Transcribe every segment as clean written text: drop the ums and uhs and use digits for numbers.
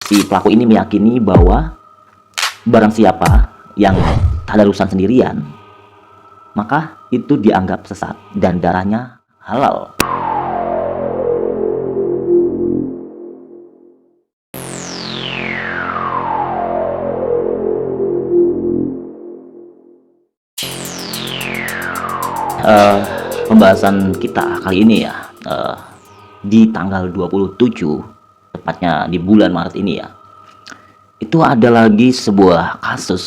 Si pelaku ini meyakini bahwa barang siapa yang tadarusan sendirian, maka itu dianggap sesat dan darahnya halal. Eh, Pembahasan kita kali ini ya, di tanggal 27, tepatnya di bulan Maret ini ya, itu ada lagi sebuah kasus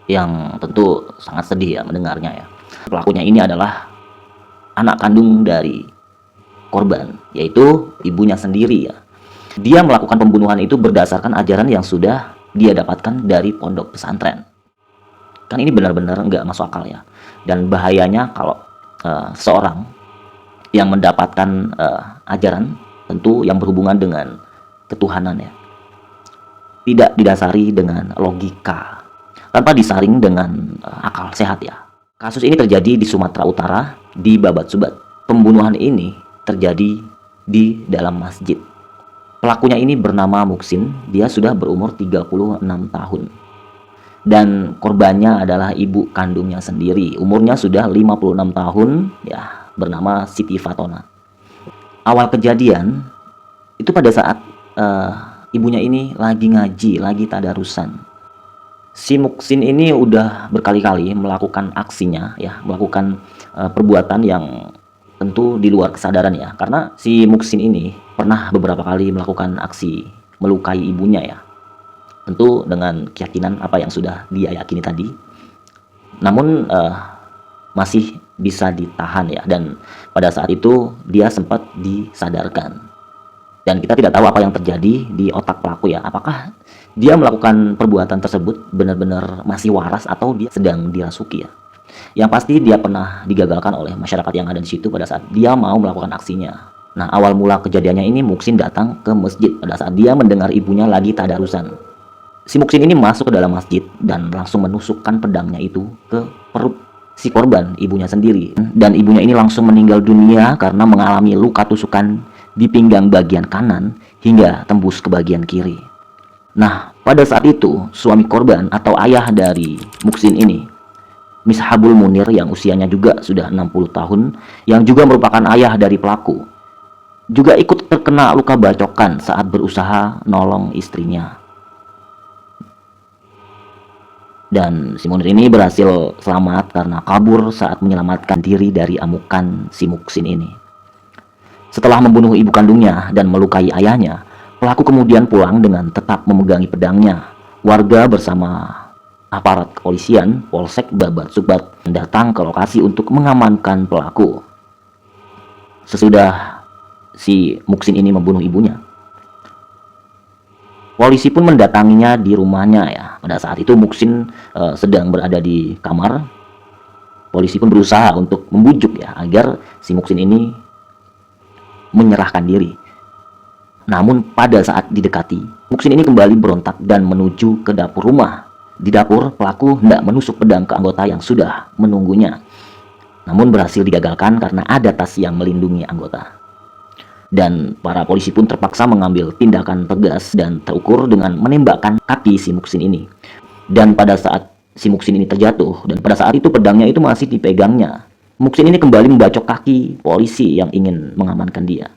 yang tentu sangat sedih ya mendengarnya ya. Pelakunya ini adalah anak kandung dari korban, yaitu ibunya sendiri ya. Dia melakukan pembunuhan itu berdasarkan ajaran yang sudah dia dapatkan dari pondok pesantren. Kan ini benar-benar nggak masuk akal ya. Dan bahayanya kalau seorang yang mendapatkan ajaran tentu yang berhubungan dengan ketuhanan ya, tidak didasari dengan logika, tanpa disaring dengan akal sehat ya. Kasus ini terjadi di Sumatera Utara, di Babat Subat. Pembunuhan ini terjadi di dalam masjid. Pelakunya ini bernama Muksin, dia sudah berumur 36 tahun. Dan korbannya adalah ibu kandungnya sendiri, umurnya sudah 56 tahun ya, bernama Siti Fatona. Awal kejadian itu pada saat ibunya ini lagi ngaji, lagi tadarusan. Si Muksin ini udah berkali-kali melakukan aksinya ya, melakukan perbuatan yang tentu di luar kesadaran ya, karena si Muksin ini pernah beberapa kali melakukan aksi melukai ibunya ya, tentu dengan keyakinan apa yang sudah dia yakini tadi. Namun masih bisa ditahan ya, dan pada saat itu dia sempat disadarkan. Dan kita tidak tahu apa yang terjadi di otak pelaku ya, apakah dia melakukan perbuatan tersebut benar-benar masih waras atau dia sedang dirasuki ya. Yang pasti dia pernah digagalkan oleh masyarakat yang ada di situ pada saat dia mau melakukan aksinya. Nah, awal mula kejadiannya ini Muksin datang ke masjid pada saat dia mendengar ibunya lagi tadarusan. Si Muksin ini masuk ke dalam masjid dan langsung menusukkan pedangnya itu ke perut si korban, ibunya sendiri. Dan ibunya ini langsung meninggal dunia karena mengalami luka tusukan di pinggang bagian kanan hingga tembus ke bagian kiri. Nah, pada saat itu suami korban atau ayah dari Muksin ini, Mishabul Munir, yang usianya juga sudah 60 tahun, yang juga merupakan ayah dari pelaku, juga ikut terkena luka bacokan saat berusaha nolong istrinya. Dan si Munir ini berhasil selamat karena kabur saat menyelamatkan diri dari amukan si Muksin ini. Setelah membunuh ibu kandungnya dan melukai ayahnya, pelaku kemudian pulang dengan tetap memegangi pedangnya. Warga bersama aparat kepolisian Polsek Babat Subat datang ke lokasi untuk mengamankan pelaku. Sesudah si Muksin ini membunuh ibunya, polisi pun mendatanginya di rumahnya ya. Pada saat itu Muksin sedang berada di kamar. Polisi pun berusaha untuk membujuk ya agar si Muksin ini menyerahkan diri. Namun pada saat didekati, Muksin ini kembali berontak dan menuju ke dapur rumah. Di dapur, pelaku hendak menusuk pedang ke anggota yang sudah menunggunya. Namun berhasil digagalkan karena ada tas yang melindungi anggota. Dan para polisi pun terpaksa mengambil tindakan tegas dan terukur dengan menembakkan kaki si Muksin ini. Dan pada saat si Muksin ini terjatuh, dan pada saat itu pedangnya itu masih dipegangnya, Muksin ini kembali membacok kaki polisi yang ingin mengamankan dia.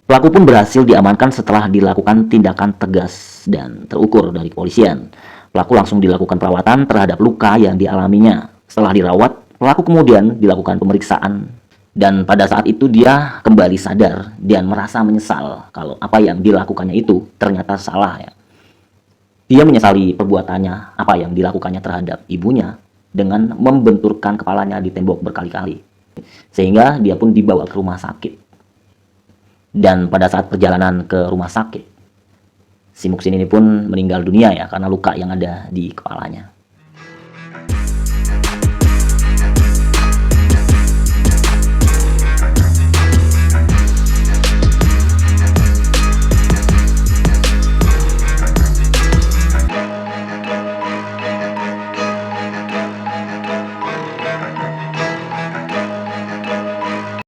Pelaku pun berhasil diamankan setelah dilakukan tindakan tegas dan terukur dari kepolisian. Pelaku langsung dilakukan perawatan terhadap luka yang dialaminya. Setelah dirawat, pelaku kemudian dilakukan pemeriksaan. Dan pada saat itu dia kembali sadar dan merasa menyesal kalau apa yang dilakukannya itu ternyata salah ya. Dia menyesali perbuatannya, apa yang dilakukannya terhadap ibunya, dengan membenturkan kepalanya di tembok berkali-kali. Sehingga dia pun dibawa ke rumah sakit. Dan pada saat perjalanan ke rumah sakit, si Muksin ini pun meninggal dunia ya karena luka yang ada di kepalanya.